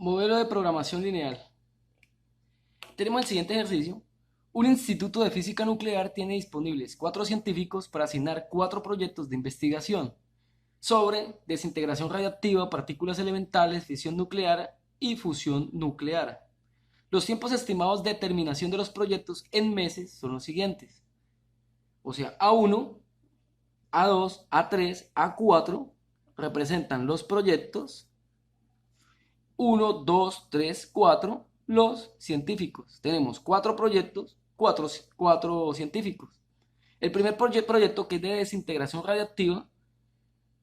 Modelo de programación lineal. Tenemos el siguiente ejercicio. Un instituto de física nuclear tiene disponibles 4 científicos para asignar 4 proyectos de investigación sobre desintegración radiactiva, partículas elementales, fisión nuclear y fusión nuclear. Los tiempos estimados de terminación de los proyectos en meses son los siguientes. O sea, A1, A2, A3, A4 representan los proyectos. 1, 2, 3, 4, los científicos. Tenemos 4 proyectos, 4 científicos. El primer proyecto, que es de desintegración radiactiva,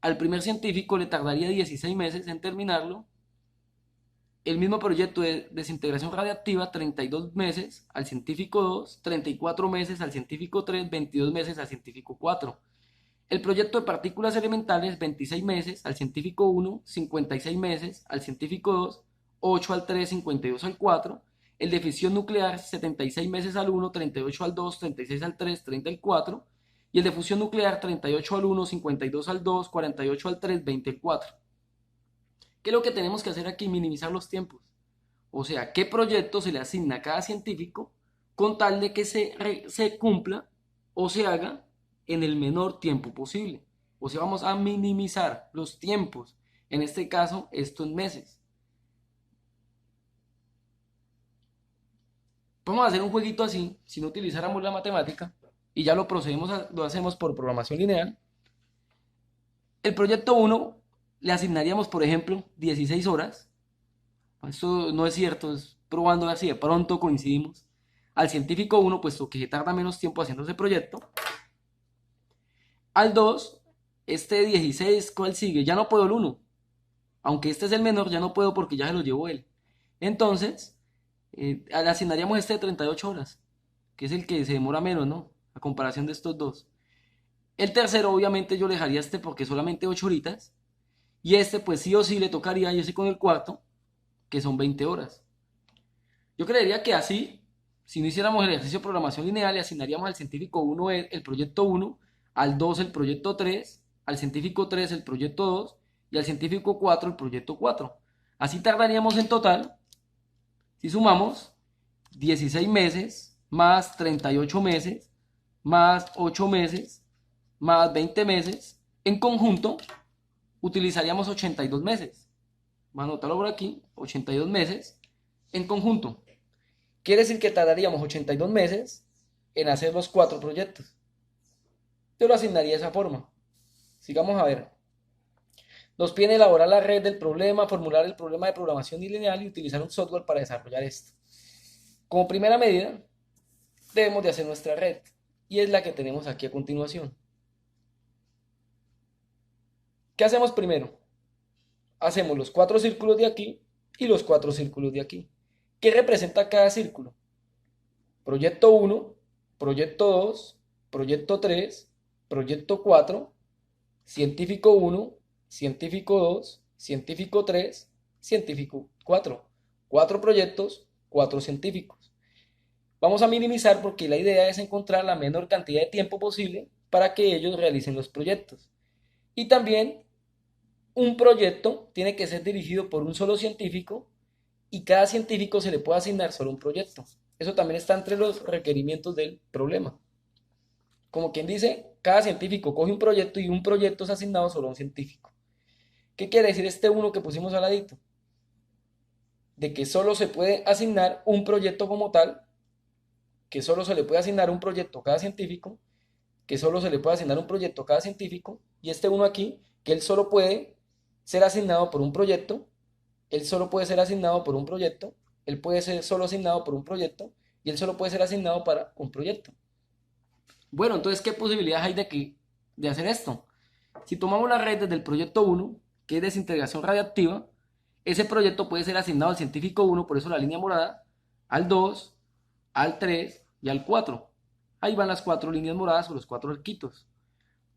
al primer científico le tardaría 16 meses en terminarlo. El mismo proyecto de desintegración radiactiva, 32 meses al científico 2, 34 meses al científico 3, 22 meses al científico 4. El proyecto de partículas elementales, 26 meses al científico 1, 56 meses al científico 2, 8 al 3, 52 al 4. El de fisión nuclear, 76 meses al 1, 38 al 2, 36 al 3, 30 al 4. Y el de fusión nuclear, 38 al 1, 52 al 2, 48 al 3, 20 al 4. ¿Qué es lo que tenemos que hacer aquí? Minimizar los tiempos. O sea, ¿qué proyecto se le asigna a cada científico con tal de que se cumpla o se haga en el menor tiempo posible? O sea, vamos a minimizar los tiempos. En este caso, esto en meses. Vamos a hacer un jueguito así, si no utilizáramos la matemática, y ya lo hacemos por programación lineal. El proyecto 1 le asignaríamos, por ejemplo, 16 horas. Esto no es cierto, es probando así, de pronto coincidimos. Al científico 1, puesto que tarda menos tiempo haciendo ese proyecto. Al 2, este 16, ¿cuál sigue? Ya no puedo el 1. Aunque este es el menor, ya no puedo porque ya se lo llevó él. Entonces, le asignaríamos este de 38 horas, que es el que se demora menos, ¿no? A comparación de estos dos. El tercero, obviamente, yo le dejaría este porque solamente 8 horitas. Y este, pues sí o sí, le tocaría irse con el cuarto, que son 20 horas. Yo creería que así, si no hiciéramos el ejercicio de programación lineal, le asignaríamos al científico 1 el proyecto 1, al 2 el proyecto 3, al científico 3 el proyecto 2 y al científico 4 el proyecto 4. Así tardaríamos en total, si sumamos, 16 meses más 38 meses más 8 meses más 20 meses. En conjunto, utilizaríamos 82 meses. Vamos a anotarlo por aquí, 82 meses en conjunto. Quiere decir que tardaríamos 82 meses en hacer los 4 proyectos. Yo lo asignaría de esa forma. Sigamos a ver. Nos piden elaborar la red del problema, formular el problema de programación lineal y utilizar un software para desarrollar esto. Como primera medida, debemos de hacer nuestra red. Y es la que tenemos aquí a continuación. ¿Qué hacemos primero? Hacemos los 4 círculos de aquí y los 4 círculos de aquí. ¿Qué representa cada círculo? Proyecto 1, proyecto 2, proyecto 3, proyecto 4, científico 1, científico 2, científico 3, científico 4. 4 proyectos, 4 científicos. Vamos a minimizar porque la idea es encontrar la menor cantidad de tiempo posible para que ellos realicen los proyectos. Y también un proyecto tiene que ser dirigido por un solo científico y cada científico se le puede asignar solo un proyecto. Eso también está entre los requerimientos del problema. Como quien dice, cada científico coge un proyecto y un proyecto es asignado solo a un científico. ¿Qué quiere decir este uno que pusimos al ladito? De que solo se puede asignar un proyecto como tal, que solo se le puede asignar un proyecto a cada científico, que solo se le puede asignar un proyecto a cada científico, y este uno aquí, que él solo puede ser asignado por un proyecto, él solo puede ser asignado por un proyecto, él puede ser solo asignado por un proyecto, y él solo puede ser asignado para un proyecto. Bueno, entonces, ¿qué posibilidades hay de hacer esto? Si tomamos la red desde el proyecto 1, que es desintegración radiactiva, ese proyecto puede ser asignado al científico 1, por eso la línea morada, al 2, al 3 y al 4. Ahí van las 4 líneas moradas o los 4 arquitos.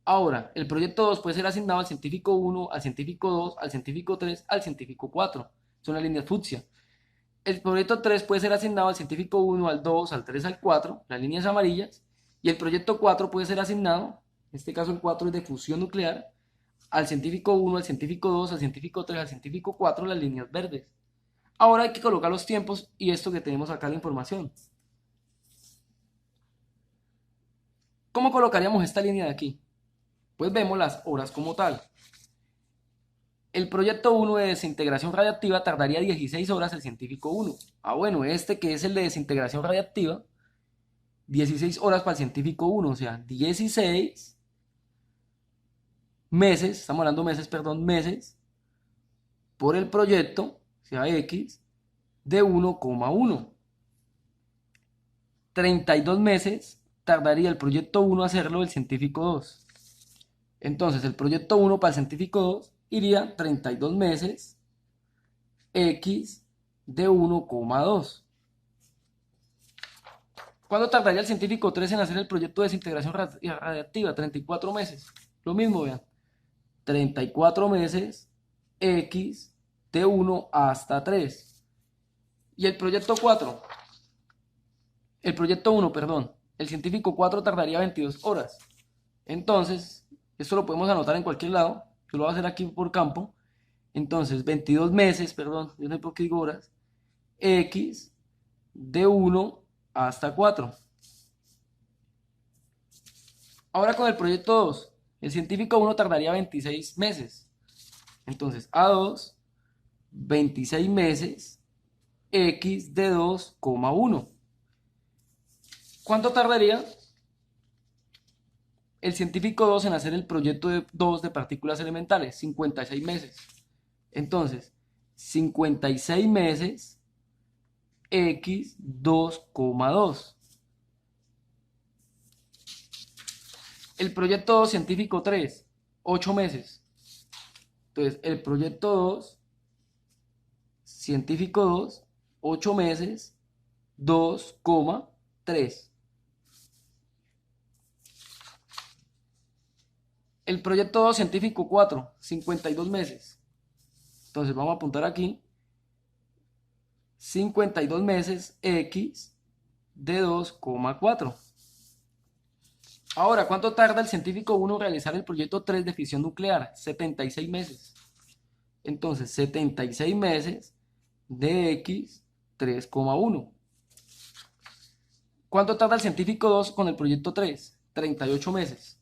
Ahora, el proyecto 2 puede ser asignado al científico 1, al científico 2, al científico 3, al científico 4. Son las líneas fucsia. El proyecto 3 puede ser asignado al científico 1, al 2, al 3, al 4, las líneas amarillas. Y el proyecto 4 puede ser asignado, en este caso el 4 es de fusión nuclear, al científico 1, al científico 2, al científico 3, al científico 4, las líneas verdes. Ahora hay que colocar los tiempos y esto que tenemos acá la información. ¿Cómo colocaríamos esta línea de aquí? Pues vemos las horas como tal. El proyecto 1 de desintegración radiactiva tardaría 16 horas el científico 1. Bueno, este que es el de desintegración radiactiva, 16 horas para el científico 1, o sea, 16 meses, estamos hablando meses, perdón, meses, por el proyecto, sea X, de 1,1. 32 meses tardaría el proyecto 1 hacerlo el científico 2. Entonces, el proyecto 1 para el científico 2 iría 32 meses X de 1,2. ¿Cuánto tardaría el científico 3 en hacer el proyecto de desintegración radiactiva? 34 meses. Lo mismo, vean. 34 meses X de 1 hasta 3. Y el proyecto 4, el proyecto 1, perdón, el científico 4 tardaría 22 horas. Entonces, esto lo podemos anotar en cualquier lado. Yo lo voy a hacer aquí por campo. Entonces, 22 meses, perdón, yo no sé por qué digo horas, X de 1 hasta 4. Ahora con el proyecto 2, el científico 1 tardaría 26 meses. Entonces, A2, 26 meses, X de 2,1. ¿Cuánto tardaría el científico 2 en hacer el proyecto 2 de partículas elementales? 56 meses. Entonces, 56 meses, X 2,2. El proyecto 2 científico 3, 8 meses. Entonces, el proyecto 2, científico 2, 8 meses, 2,3. El proyecto 2, científico 4, 52 meses. Entonces, vamos a apuntar aquí. 52 meses, X de 2,4. Ahora, ¿cuánto tarda el científico 1 en realizar el proyecto 3 de fisión nuclear? 76 meses. Entonces, 76 meses de X 3,1. ¿Cuánto tarda el científico 2 con el proyecto 3? 38 meses.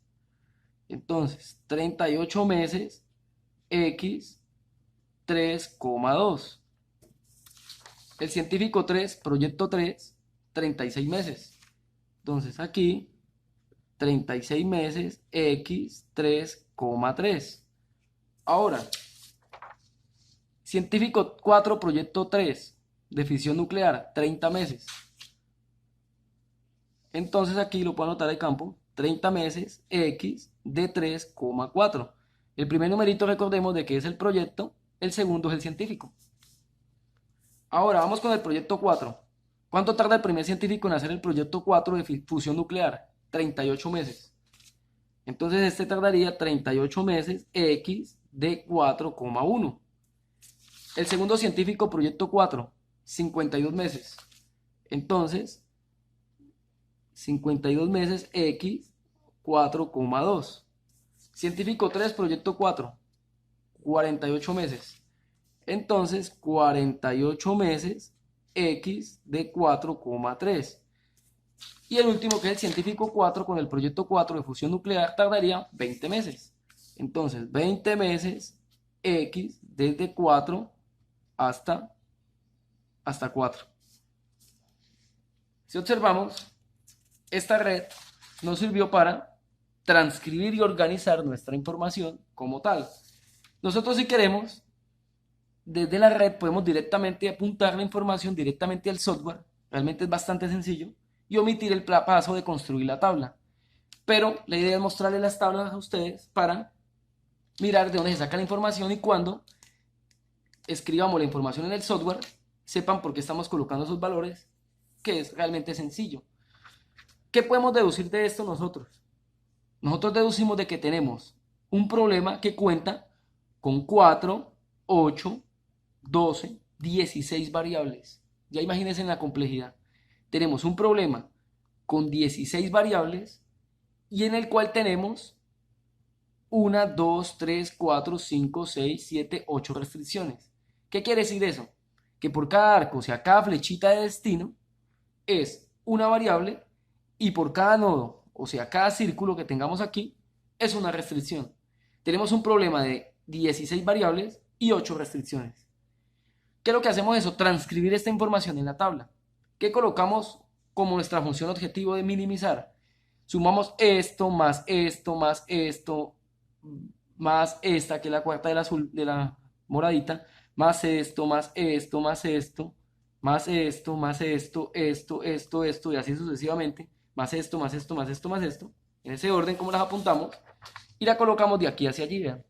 Entonces, 38 meses X 3,2. El científico 3, proyecto 3, 36 meses. Entonces, aquí 36 meses X 3,3. Ahora, científico 4, proyecto 3 de fisión nuclear, 30 meses. Entonces aquí lo puedo anotar de campo, 30 meses X de 3,4. El primer numerito recordemos de que es el proyecto, el segundo es el científico. Ahora vamos con el proyecto 4. ¿Cuánto tarda el primer científico en hacer el proyecto 4 de fusión nuclear? 38 meses. Entonces este tardaría 38 meses X de 4,1. El segundo científico, proyecto 4, 52 meses. Entonces, 52 meses X 4,2. Científico 3, proyecto 4, 48 meses. Entonces, 48 meses X de 4,3. Y el último, que es el científico 4 con el proyecto 4 de fusión nuclear, tardaría 20 meses. Entonces, 20 meses X desde 4 hasta 4. Si observamos, esta red nos sirvió para transcribir y organizar nuestra información como tal. Nosotros, si queremos, desde la red podemos directamente apuntar la información directamente al software. Realmente es bastante sencillo. Y omitir el paso de construir la tabla. Pero la idea es mostrarles las tablas a ustedes para mirar de dónde se saca la información y cuando escribamos la información en el software, sepan por qué estamos colocando esos valores, que es realmente sencillo. ¿Qué podemos deducir de esto nosotros? Nosotros deducimos de que tenemos un problema que cuenta con 4, 8, 12, 16 variables. Ya imagínense en la complejidad. Tenemos un problema con 16 variables y en el cual tenemos 1, 2, 3, 4, 5, 6, 7, 8 restricciones. ¿Qué quiere decir eso? que por cada arco, o sea, cada flechita de destino, es una variable y por cada nodo, o sea, cada círculo que tengamos aquí, es una restricción. Tenemos un problema de 16 variables y 8 restricciones. ¿Qué es lo que hacemos eso? Transcribir esta información en la tabla. ¿Qué colocamos como nuestra función objetivo de minimizar? Sumamos esto, más esto, más esto, más esta, que es la cuarta del azul, de la moradita, más esto, más esto, más esto, más esto, más esto, esto, y así sucesivamente, más esto, más esto, más esto, más esto, en ese orden como las apuntamos, y la colocamos de aquí hacia allí, vean.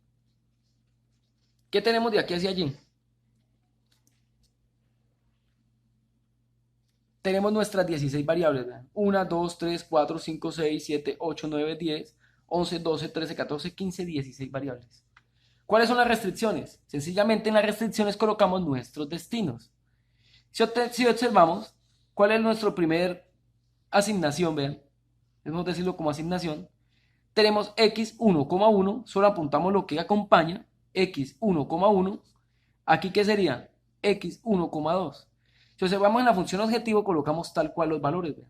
¿Qué tenemos de aquí hacia allí? Tenemos nuestras 16 variables, vean. 1, 2, 3, 4, 5, 6, 7, 8, 9, 10, 11, 12, 13, 14, 15, 16 variables. ¿Cuáles son las restricciones? Sencillamente en las restricciones colocamos nuestros destinos. Si observamos, ¿cuál es nuestro primer asignación? Vean, debemos decirlo como asignación. Tenemos x1,1, solo apuntamos lo que acompaña, x1,1. ¿Aquí qué sería? x1,2. Si observamos en la función objetivo, colocamos tal cual los valores. Vean.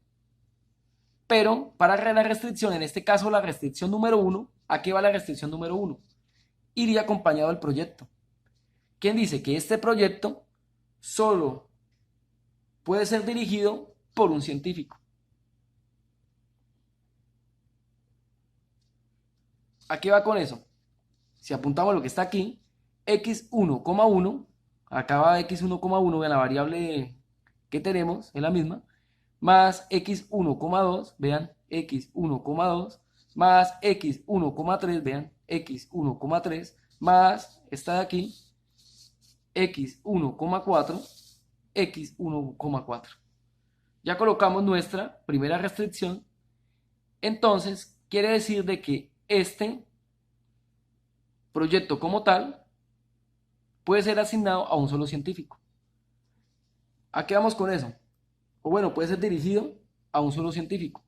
Pero para la restricción, en este caso la restricción número 1, ¿a qué va la restricción número 1? Iría acompañado del proyecto. ¿Quién dice que este proyecto solo puede ser dirigido por un científico? ¿A qué va con eso? Si apuntamos lo que está aquí, x1,1, acá va x1,1, vean la variable que tenemos, es la misma, más x1,2, vean, x1,2, más x1,3, vean, x1,3, más esta de aquí, x1,4, x1,4. Ya colocamos nuestra primera restricción, entonces quiere decir de que este proyecto como tal puede ser asignado a un solo científico. ¿A qué vamos con eso? O bueno, puede ser dirigido a un solo científico.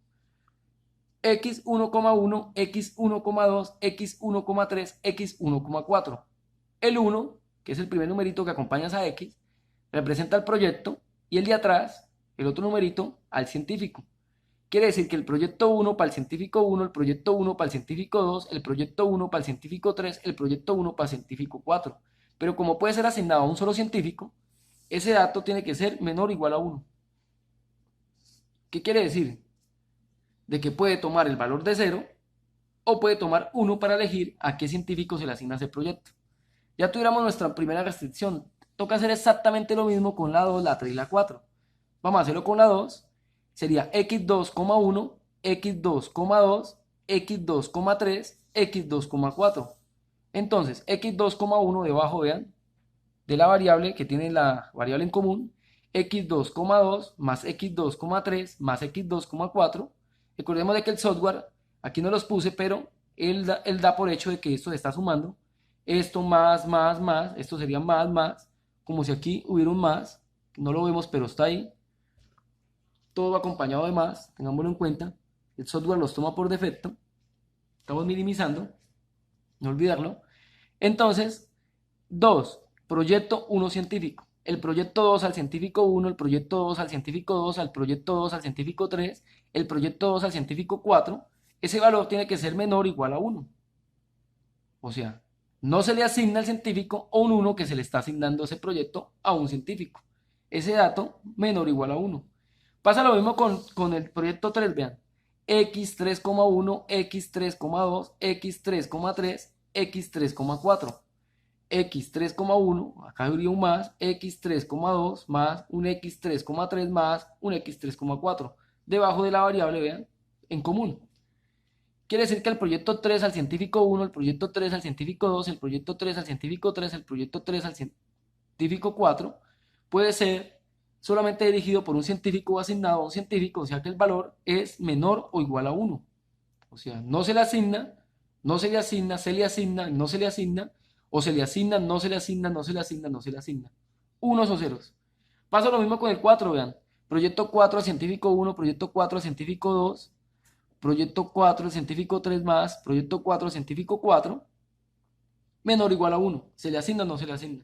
x1,1, x1,2, x1,3, x1,4. El 1, que es el primer numerito que acompaña a x, representa el proyecto y el de atrás, el otro numerito, al científico. Quiere decir que el proyecto 1 para el científico 1, el proyecto 1 para el científico 2, el proyecto 1 para el científico 3, el proyecto 1 para el científico 4. Pero como puede ser asignado a un solo científico, ese dato tiene que ser menor o igual a 1. ¿Qué quiere decir? De que puede tomar el valor de 0 o puede tomar 1 para elegir a qué científico se le asigna ese proyecto. Ya tuviéramos nuestra primera restricción. Toca hacer exactamente lo mismo con la 2, la 3 y la 4. Vamos a hacerlo con la 2. Sería x2,1, x2,2, x2,3, x2,4. Entonces, x2,1 debajo, vean, de la variable que tiene la variable en común, x2,2 más x2,3 más x2,4. Recordemos de que el software, aquí no los puse, pero él da por hecho de que esto se está sumando. Esto más, más, más, esto sería más, más, como si aquí hubiera un más, no lo vemos, pero está ahí. Todo va acompañado de más, tengámoslo en cuenta. El software los toma por defecto. Estamos minimizando, no olvidarlo. Entonces, 2, proyecto 1 científico. El proyecto 2 al científico 1, el proyecto 2 al científico 2, al proyecto 2 al científico 3, el proyecto 2 al científico 4. Ese valor tiene que ser menor o igual a 1. O sea, no se le asigna al científico o un 1 que se le está asignando ese proyecto a un científico. Ese dato menor o igual a 1. Pasa lo mismo con el proyecto 3, vean. x3,1, x3,2, x3,3, x3,4. x3,1, acá habría un más, x3,2 más, un x3,3 más, un x3,4. Debajo de la variable, vean, en común. Quiere decir que el proyecto 3 al científico 1, el proyecto 3 al científico 2, el proyecto 3 al científico 3, el proyecto 3 al científico 4 puede ser solamente dirigido por un científico o asignado a un científico, o sea que el valor es menor o igual a 1. O sea, no se le asigna, no se le asigna, se le asigna, no se le asigna, o se le asigna, no se le asigna, no se le asigna, no se le asigna. Unos o ceros. Pasa lo mismo con el 4, vean. Proyecto 4 al científico 1, proyecto 4 al científico 2, proyecto 4 al científico 3 más, proyecto 4 al científico 4, menor o igual a 1. ¿Se le asigna o no se le asigna?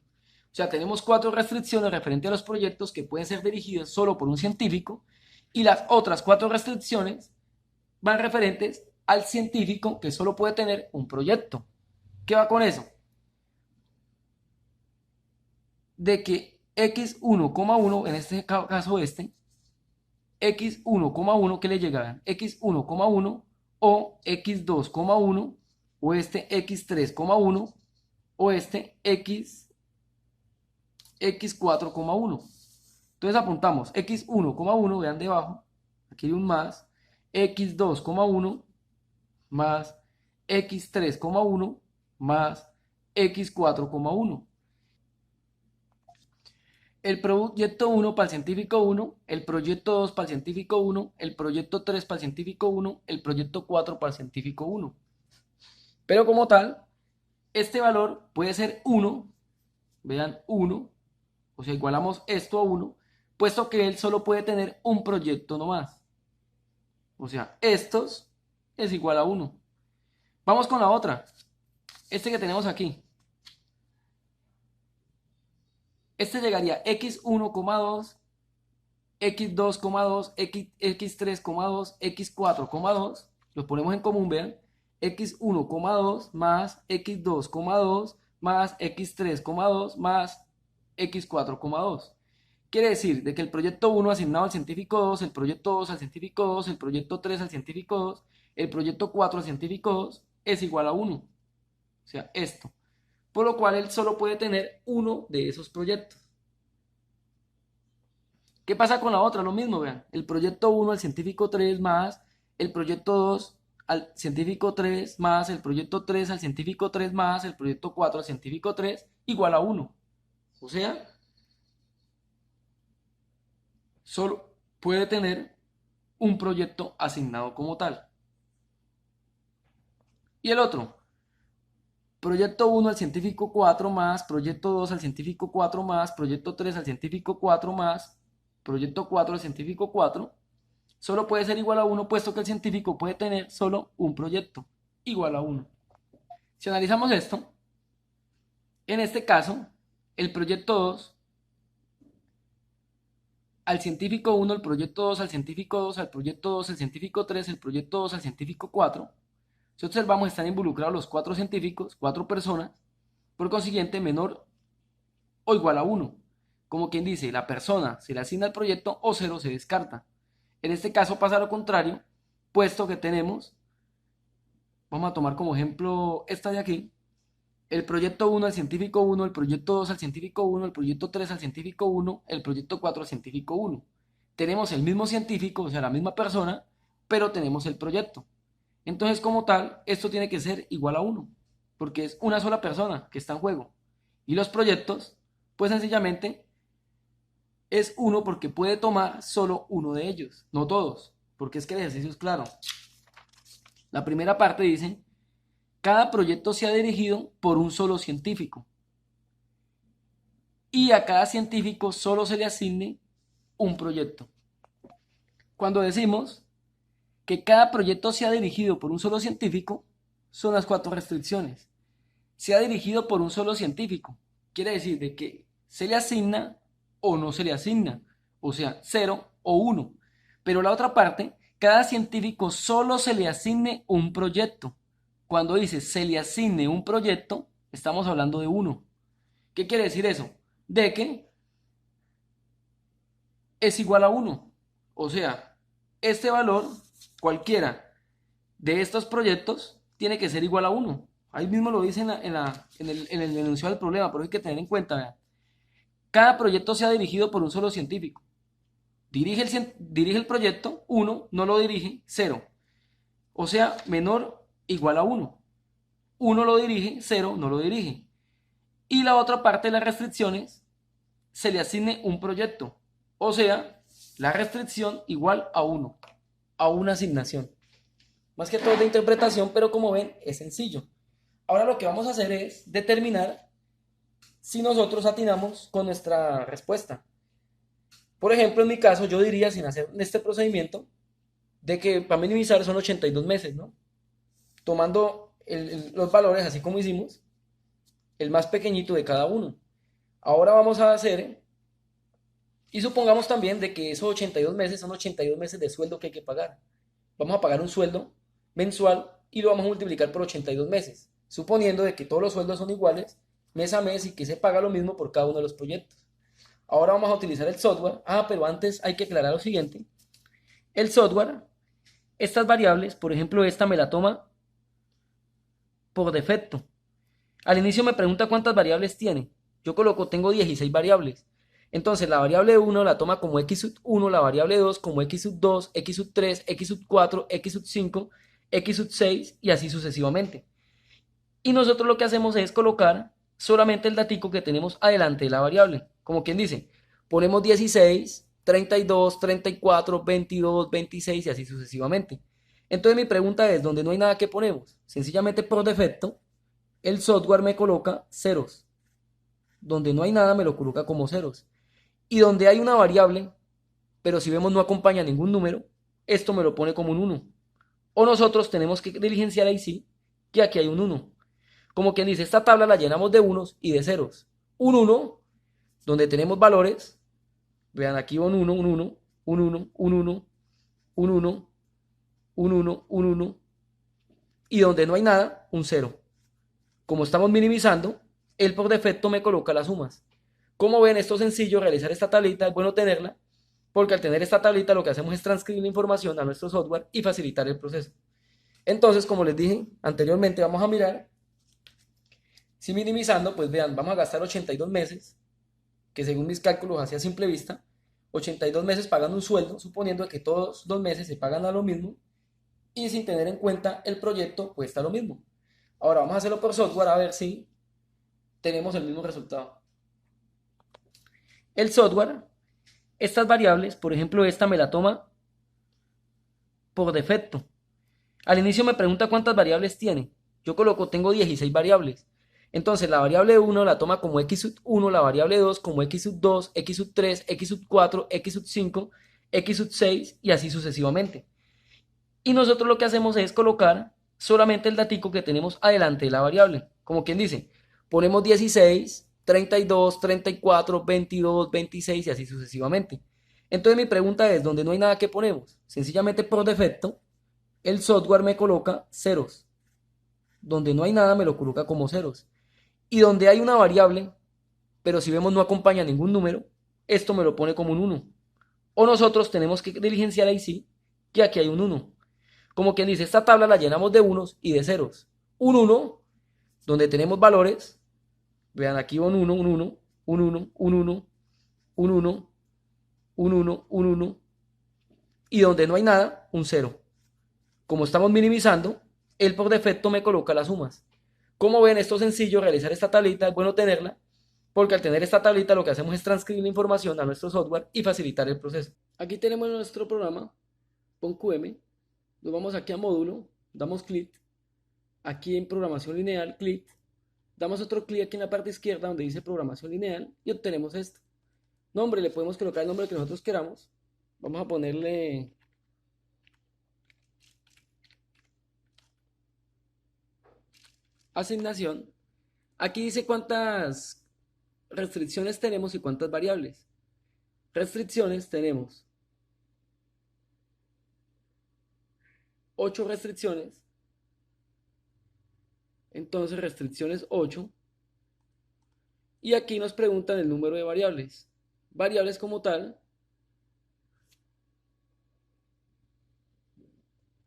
O sea, tenemos 4 restricciones referentes a los proyectos que pueden ser dirigidos solo por un científico y las otras 4 restricciones van referentes al científico que solo puede tener un proyecto. ¿Qué va con eso? De que x1,1, en este caso x1,1 que le llegarán x1,1 o x2,1 o este x3,1 o este x4,1. Entonces apuntamos x1,1, vean debajo, aquí hay un más, x2,1 más x3,1 más x4,1. El proyecto 1 para el científico 1, el proyecto 2 para el científico 1, el proyecto 3 para el científico 1, el proyecto 4 para el científico 1. Pero como tal, este valor puede ser 1, vean 1, o sea, igualamos esto a 1, puesto que él solo puede tener un proyecto nomás. O sea, estos es igual a 1. Vamos con la otra. Este que tenemos aquí. Este llegaría x1,2, x2,2, x3,2, x4,2. Los ponemos en común, vean. x1,2 más x2,2 más x3,2 más x4,2. Quiere decir de que el proyecto 1 asignado al científico 2, el proyecto 2 al científico 2, el proyecto 3 al científico 2, el proyecto 4 al científico 2 es igual a 1. O sea, esto. Por lo cual él solo puede tener uno de esos proyectos. ¿Qué pasa con la otra? Lo mismo, vean. El proyecto 1 al científico 3 más el proyecto 2 al científico 3 más el proyecto 3 al científico 3 más el proyecto 4 al científico 3 igual a 1. O sea, solo puede tener un proyecto asignado como tal. Y el otro, proyecto 1 al científico 4 más, proyecto 2 al científico 4 más, proyecto 3 al científico 4 más, proyecto 4 al científico 4, solo puede ser igual a 1, puesto que el científico puede tener solo un proyecto igual a 1. Si analizamos esto, en este caso, el proyecto 2 al científico 1, el proyecto 2 al científico 2, al proyecto 2 al científico 3, el proyecto 2 al científico 4. Si observamos, están involucrados los 4 científicos, 4 personas, por consiguiente, menor o igual a 1. Como quien dice, la persona se le asigna el proyecto o 0 se descarta. En este caso pasa lo contrario, puesto que tenemos, vamos a tomar como ejemplo esta de aquí, el proyecto 1 al científico 1, el proyecto 2 al científico 1, el proyecto 3 al científico 1, el proyecto 4 al científico 1. Tenemos el mismo científico, o sea, la misma persona, pero tenemos el proyecto. Entonces, como tal, esto tiene que ser igual a 1, porque es una sola persona que está en juego. Y los proyectos, pues sencillamente, es 1 porque puede tomar solo uno de ellos, no todos, porque es que el ejercicio es claro. La primera parte dice, cada proyecto sea dirigido por un solo científico y a cada científico solo se le asigne un proyecto. Cuando decimos que cada proyecto sea dirigido por un solo científico, son las 4 restricciones. Sea dirigido por un solo científico, quiere decir de que se le asigna o no se le asigna, o sea, 0 o 1. Pero la otra parte, cada científico solo se le asigne un proyecto. Cuando dice se le asigne un proyecto, estamos hablando de 1. ¿Qué quiere decir eso? De que es igual a 1. O sea, este valor, cualquiera de estos proyectos, tiene que ser igual a 1. Ahí mismo lo dice en el enunciado del problema, pero hay que tener en cuenta, vean. Cada proyecto sea dirigido por un solo científico. Dirige el proyecto, 1, no lo dirige, 0. O sea, menor igual a 1. 1 lo dirige, 0 no lo dirige. Y la otra parte de las restricciones, se le asigne un proyecto. O sea, la restricción igual a 1, a una asignación. Más que todo de interpretación, pero como ven, es sencillo. Ahora lo que vamos a hacer es determinar si nosotros atinamos con nuestra respuesta. Por ejemplo, en mi caso, yo diría, sin hacer este procedimiento, de que para minimizar son 82 meses, ¿no? Tomando los valores, así como hicimos, el más pequeñito de cada uno. Ahora vamos a hacer, y supongamos también de que esos 82 meses son 82 meses de sueldo que hay que pagar. Vamos a pagar un sueldo mensual y lo vamos a multiplicar por 82 meses, suponiendo de que todos los sueldos son iguales mes a mes y que se paga lo mismo por cada uno de los proyectos. Ahora vamos a utilizar el software. Pero antes hay que aclarar lo siguiente. El software, estas variables, por ejemplo, esta me la toma por defecto. Al inicio me pregunta cuántas variables tiene. Yo coloco, tengo 16 variables. Entonces la variable 1 la toma como x sub 1, la variable 2 como x sub 2, x sub 3, x sub 4, x sub 5, x sub 6 y así sucesivamente. Y nosotros lo que hacemos es colocar solamente el datico que tenemos adelante de la variable. Como quien dice, ponemos 16, 32, 34, 22, 26 y así sucesivamente. Entonces mi pregunta es, ¿dónde no hay nada que ponemos? Sencillamente por defecto, el software me coloca ceros. Donde no hay nada me lo coloca como ceros. Y donde hay una variable, pero si vemos no acompaña ningún número, esto me lo pone como un 1. O nosotros tenemos que diligenciar ahí sí que aquí hay un 1. Como quien dice, esta tabla la llenamos de unos y de ceros. Un 1, donde tenemos valores. Vean aquí un 1, un 1, un 1, un 1, un 1, un 1, un 1. Y donde no hay nada, un 0. Como estamos minimizando, él por defecto me coloca las sumas. Como ven, esto es sencillo, realizar esta tablita, es bueno tenerla, porque al tener esta tablita lo que hacemos es transcribir la información a nuestro software y facilitar el proceso. Entonces, como les dije anteriormente, vamos a mirar, si minimizando, pues vean, vamos a gastar 82 meses, que según mis cálculos hacia simple vista, 82 meses pagando un sueldo, suponiendo que todos los meses se pagan a lo mismo, y sin tener en cuenta el proyecto cuesta lo mismo. Ahora vamos a hacerlo por software a ver si tenemos el mismo resultado. El software, estas variables, por ejemplo esta me la toma por defecto. Al inicio me pregunta cuántas variables tiene. Yo coloco, tengo 16 variables. Entonces la variable 1 la toma como x sub 1, la variable 2 como x sub 2, x sub 3, x sub 4, x sub 5, x sub 6 y así sucesivamente. Y nosotros lo que hacemos es colocar solamente el datico que tenemos adelante de la variable. Como quien dice, ponemos 16, 32, 34, 22, 26 y así sucesivamente. Entonces mi pregunta es, ¿dónde no hay nada que ponemos? Sencillamente por defecto, el software me coloca ceros. Donde no hay nada me lo coloca como ceros. Y donde hay una variable, pero si vemos no acompaña ningún número, esto me lo pone como un 1. O nosotros tenemos que diligenciar ahí sí que aquí hay un 1. Como quien dice, esta tabla la llenamos de unos y de ceros. Un 1, donde tenemos valores. Vean aquí un 1, un 1, un 1, un 1, un 1, un 1, un 1. Y donde no hay nada, un 0. Como estamos minimizando, él por defecto me coloca las sumas. Como ven, esto es sencillo, realizar esta tablita, es bueno tenerla, porque al tener esta tablita lo que hacemos es transcribir la información a nuestro software y facilitar el proceso. Aquí tenemos nuestro programa, PonQM, nos vamos aquí a módulo, damos clic, aquí en programación lineal, clic, damos otro clic aquí en la parte izquierda donde dice programación lineal y obtenemos esto. Nombre, le podemos colocar el nombre que nosotros queramos, vamos a ponerle asignación. Aquí dice cuántas restricciones tenemos y cuántas variables. Restricciones tenemos 8 restricciones. Entonces restricciones 8. Y aquí nos preguntan el número de variables. Variables como tal.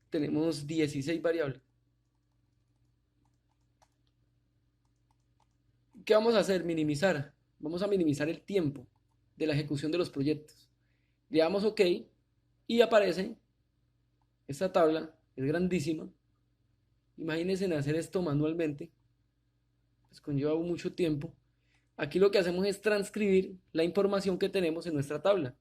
Tenemos 16 variables. ¿Qué vamos a hacer? Minimizar. Vamos a minimizar el tiempo de la ejecución de los proyectos. Le damos OK y aparece esta tabla. Es grandísima. Imagínense en hacer esto manualmente. Pues conlleva mucho tiempo. Aquí lo que hacemos es transcribir la información que tenemos en nuestra tabla.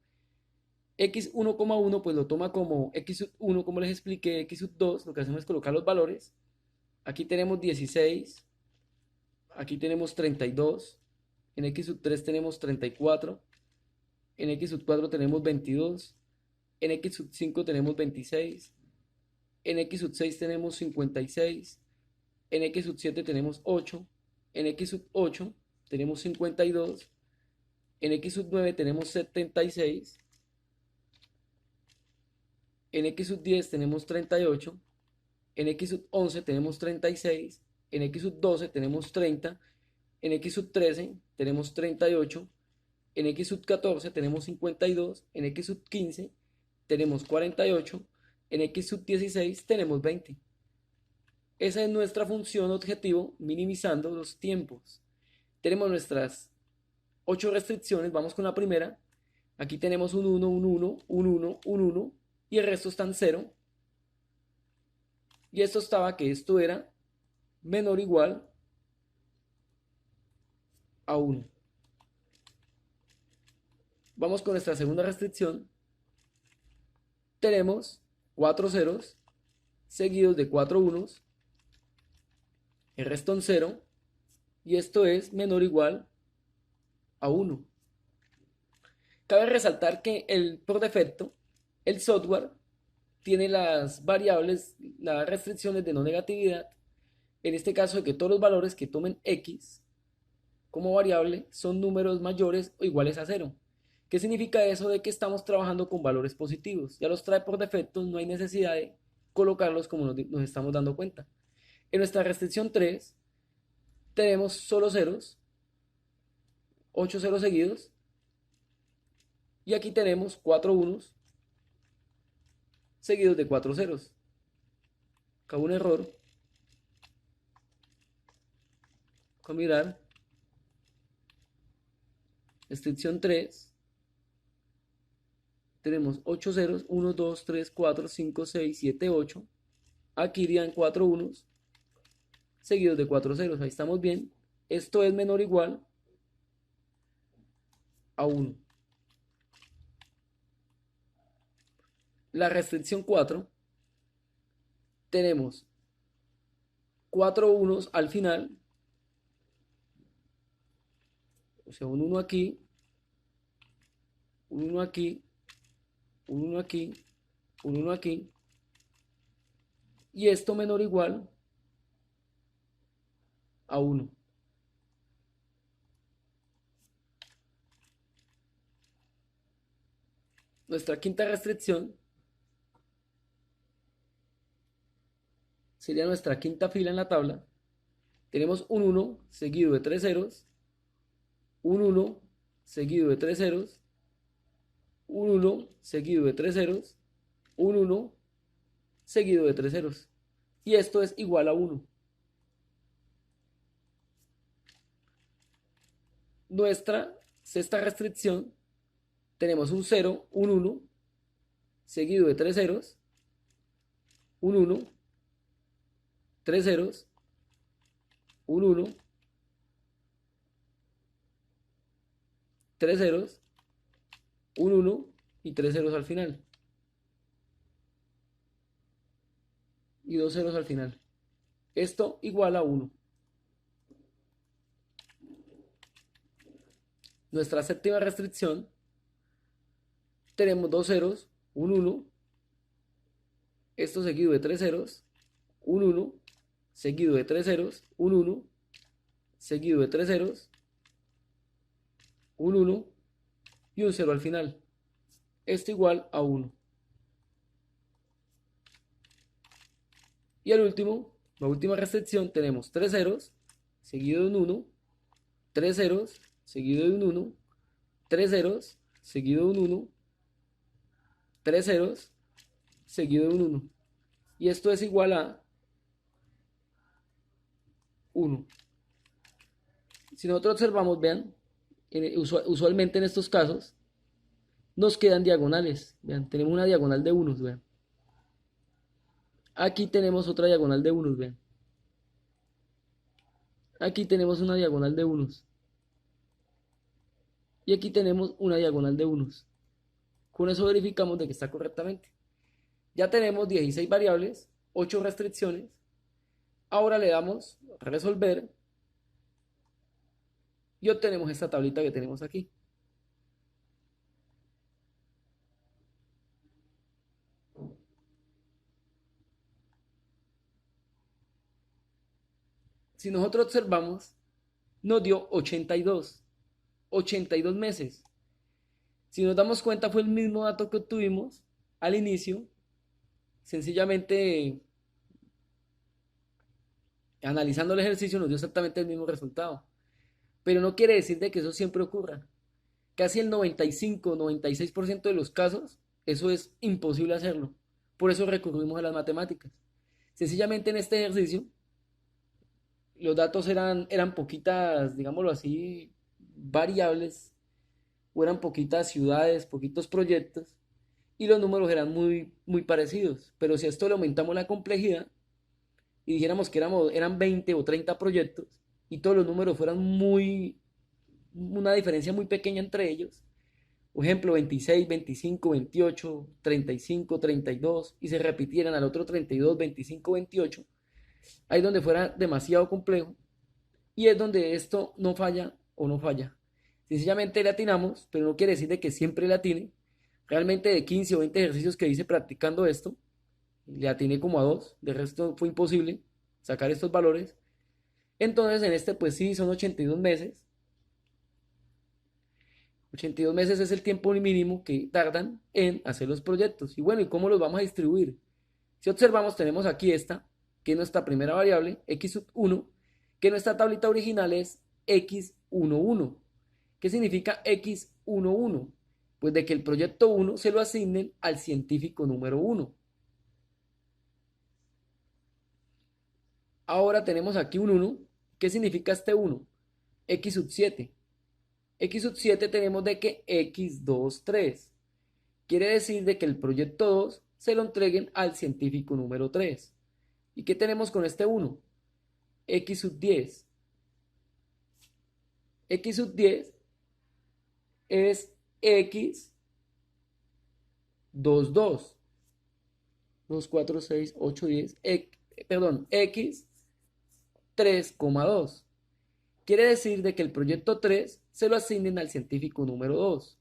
X1,1 pues lo toma como X1, como les expliqué, X2, lo que hacemos es colocar los valores. Aquí tenemos 16, aquí tenemos 32, en X3 tenemos 34, en X4 tenemos 22, en X5 tenemos 26, en X6 tenemos 56, en X7 tenemos 8, en X8 tenemos 52, en x sub 9 tenemos 76, en x sub 10 tenemos 38, en x sub 11 tenemos 36, en x sub 12 tenemos 30, en x sub 13 tenemos 38, en x sub 14 tenemos 52, en x sub 15 tenemos 48, en x sub 16 tenemos 20. Esa es nuestra función objetivo minimizando los tiempos. Tenemos nuestras 8 restricciones, vamos con la primera. Aquí tenemos un 1, un 1, un 1, un 1 y el resto está en 0. Y esto estaba que esto era menor o igual a 1. Vamos con nuestra segunda restricción. Tenemos 4 ceros seguidos de 4 unos, el resto en 0, y esto es menor o igual a 1. Cabe resaltar que por defecto el software tiene las variables, las restricciones de no negatividad, en este caso de que todos los valores que tomen x como variable son números mayores o iguales a 0. ¿Qué significa eso? De que estamos trabajando con valores positivos. Ya los trae por defecto, no hay necesidad de colocarlos como nos estamos dando cuenta. En nuestra restricción 3 tenemos solo ceros, 8 ceros seguidos, y aquí tenemos 4 unos seguidos de 4 ceros. Acá un error. Con mirar. Restricción 3. Tenemos 8 ceros, 1, 2, 3, 4, 5, 6, 7, 8. Aquí irían 4 unos seguidos de 4 ceros. Ahí estamos bien. Esto es menor o igual a 1. La restricción 4. Tenemos 4 unos al final. O sea, un 1 aquí, un 1 aquí, un 1 aquí, un 1 aquí. Y esto menor o igual a 1. Nuestra quinta restricción sería nuestra quinta fila en la tabla. Tenemos un 1 seguido de 3 ceros, un 1 seguido de 3 ceros, un 1 seguido de 3 ceros, un 1 seguido de 3 ceros. Y esto es igual a 1. Nuestra sexta restricción, tenemos un 0, un 1, seguido de 3 ceros, un 1, 3 ceros, un 1, 3 ceros, un 1 y 3 ceros al final. Y 2 ceros al final. Esto igual a 1. Nuestra séptima restricción, tenemos 2 ceros, un 1, esto seguido de 3 ceros, un 1, seguido de 3 ceros, un 1, seguido de 3 ceros, un 1 y un 0 al final. Esto igual a 1. Y al último, la última restricción, tenemos 3 ceros, seguido de un 1, 3 ceros, seguido de un 1, 3 ceros, seguido de un 1, 3 ceros, seguido de un 1. Y esto es igual a 1. Si nosotros observamos, vean, usualmente en estos casos, nos quedan diagonales. Vean, tenemos una diagonal de unos, vean. Aquí tenemos otra diagonal de unos, vean. Aquí tenemos una diagonal de unos. Y aquí tenemos una diagonal de unos. Con eso verificamos de que está correctamente. Ya tenemos 16 variables, 8 restricciones. Ahora le damos a resolver y obtenemos esta tablita que tenemos aquí. Si nosotros observamos, nos dio 82. 82 meses. Si nos damos cuenta, fue el mismo dato que obtuvimos al inicio, sencillamente analizando el ejercicio nos dio exactamente el mismo resultado. Pero no quiere decir de que eso siempre ocurra. Casi el 95-96% de los casos, eso es imposible hacerlo. Por eso recurrimos a las matemáticas. Sencillamente en este ejercicio, los datos eran poquitas, digámoslo así, variables, o eran poquitas ciudades, poquitos proyectos, y los números eran muy parecidos. Pero si a esto le aumentamos la complejidad y dijéramos que eran 20 o 30 proyectos, y todos los números fueran una diferencia muy pequeña entre ellos, por ejemplo 26, 25, 28, 35, 32, y se repitieran al otro 32, 25, 28, ahí donde fuera demasiado complejo, y es donde esto no falla o no falla. Sencillamente le atinamos, pero no quiere decir de que siempre le atine. Realmente de 15 o 20 ejercicios que hice practicando esto, le atiné como a 2, de resto fue imposible sacar estos valores. Entonces en este pues sí, son 82 meses. 82 meses es el tiempo mínimo que tardan en hacer los proyectos. Y bueno, ¿y cómo los vamos a distribuir? Si observamos, tenemos aquí esta, que es nuestra primera variable, x1, que nuestra tablita original es x11. ¿Qué significa x11? Pues de que el proyecto 1 se lo asignen al científico número 1. Ahora tenemos aquí un 1. ¿Qué significa este 1? x7. x7 tenemos de que x23. Quiere decir de que el proyecto 2 se lo entreguen al científico número 3. ¿Y qué tenemos con este 1? x10. x10 es x22. 2, 4, 6, 8, 10. Perdón, x 3,2. Quiere decir de que el proyecto 3 se lo asignen al científico número 2.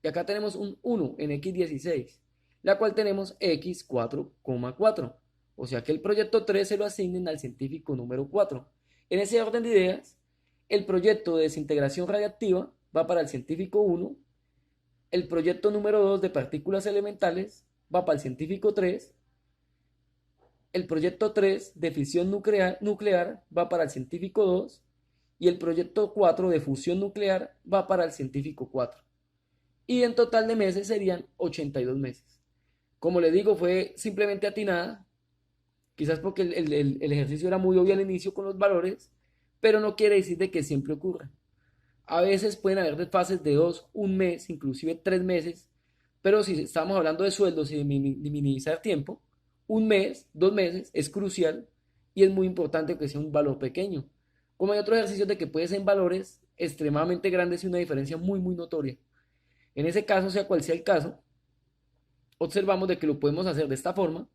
Y acá tenemos un 1 en x16, la cual tenemos x4,4. O sea que el proyecto 3 se lo asignen al científico número 4. En ese orden de ideas, el proyecto de desintegración radiactiva va para el científico 1, el proyecto número 2 de partículas elementales va para el científico 3, el proyecto 3 de fisión nuclear va para el científico 2 y el proyecto 4 de fusión nuclear va para el científico 4. Y en total de meses serían 82 meses. Como les digo, fue simplemente atinada, quizás porque el ejercicio era muy obvio al inicio con los valores, pero no quiere decir de que siempre ocurra. A veces pueden haber desfases de 2, 1 mes, inclusive 3 meses, pero si estamos hablando de sueldos y de minimizar tiempo, 1 mes, 2 meses es crucial y es muy importante que sea un valor pequeño. Como hay otros ejercicios de que puede ser en valores extremadamente grandes y una diferencia muy notoria. En ese caso, sea cual sea el caso, observamos de que lo podemos hacer de esta forma,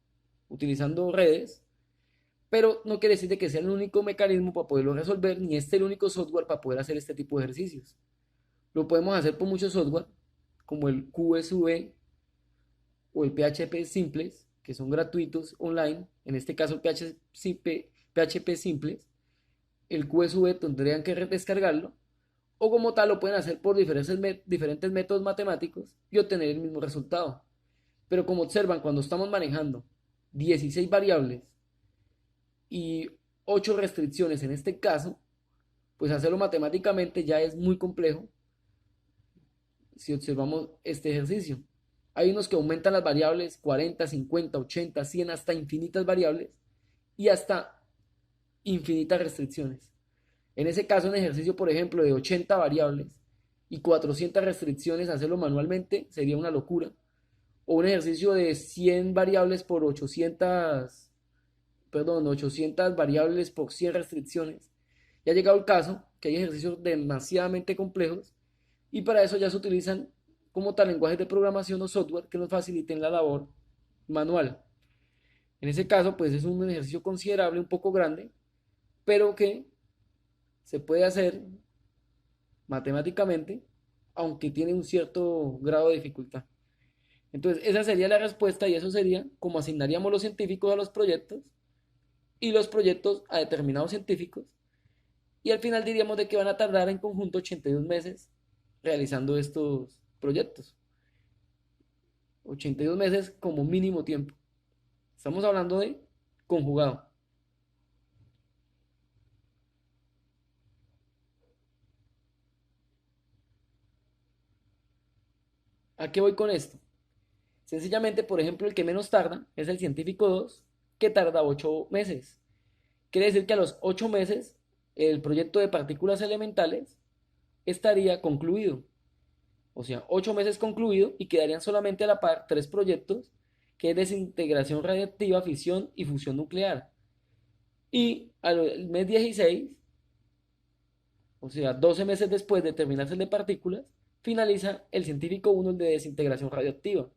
utilizando redes, pero no quiere decir de que sea el único mecanismo para poderlo resolver, ni este el único software para poder hacer este tipo de ejercicios. Lo podemos hacer por muchos software, como el QSV o el PHP Simples, que son gratuitos online, en este caso el PHP Simples. El QSV tendrían que descargarlo, o como tal lo pueden hacer por diferentes métodos matemáticos y obtener el mismo resultado. Pero como observan, cuando estamos manejando 16 variables y 8 restricciones en este caso, pues hacerlo matemáticamente ya es muy complejo si observamos este ejercicio. Hay unos que aumentan las variables 40, 50, 80, 100, hasta infinitas variables y hasta infinitas restricciones. En ese caso, un ejercicio, por ejemplo, de 80 variables y 400 restricciones, hacerlo manualmente sería una locura. O un ejercicio de 100 variables por 800 variables por 100 restricciones. Ya ha llegado el caso que hay ejercicios demasiadamente complejos y para eso ya se utilizan como tal lenguajes de programación o software que nos faciliten la labor manual. En ese caso, pues es un ejercicio considerable, un poco grande, pero que se puede hacer matemáticamente, aunque tiene un cierto grado de dificultad. Entonces, esa sería la respuesta y eso sería como asignaríamos los científicos a los proyectos y los proyectos a determinados científicos y al final diríamos de que van a tardar en conjunto 82 meses realizando estos proyectos. 82 meses como mínimo tiempo. Estamos hablando de conjugado. ¿A qué voy con esto? Sencillamente, por ejemplo, el que menos tarda es el científico 2, que tarda 8 meses. Quiere decir que a los 8 meses el proyecto de partículas elementales estaría concluido. O sea, 8 meses concluido y quedarían solamente a la par tres proyectos, que es desintegración radiactiva, fisión y fusión nuclear. Y al mes 16, o sea, 12 meses después de terminarse el de partículas, finaliza el científico 1, el de desintegración radioactiva.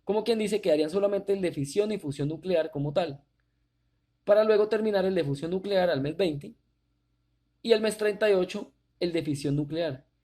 Como quien dice, quedarían solamente el de fisión y fusión nuclear como tal, para luego terminar el de fusión nuclear al mes 20 y el mes 38 el de fisión nuclear.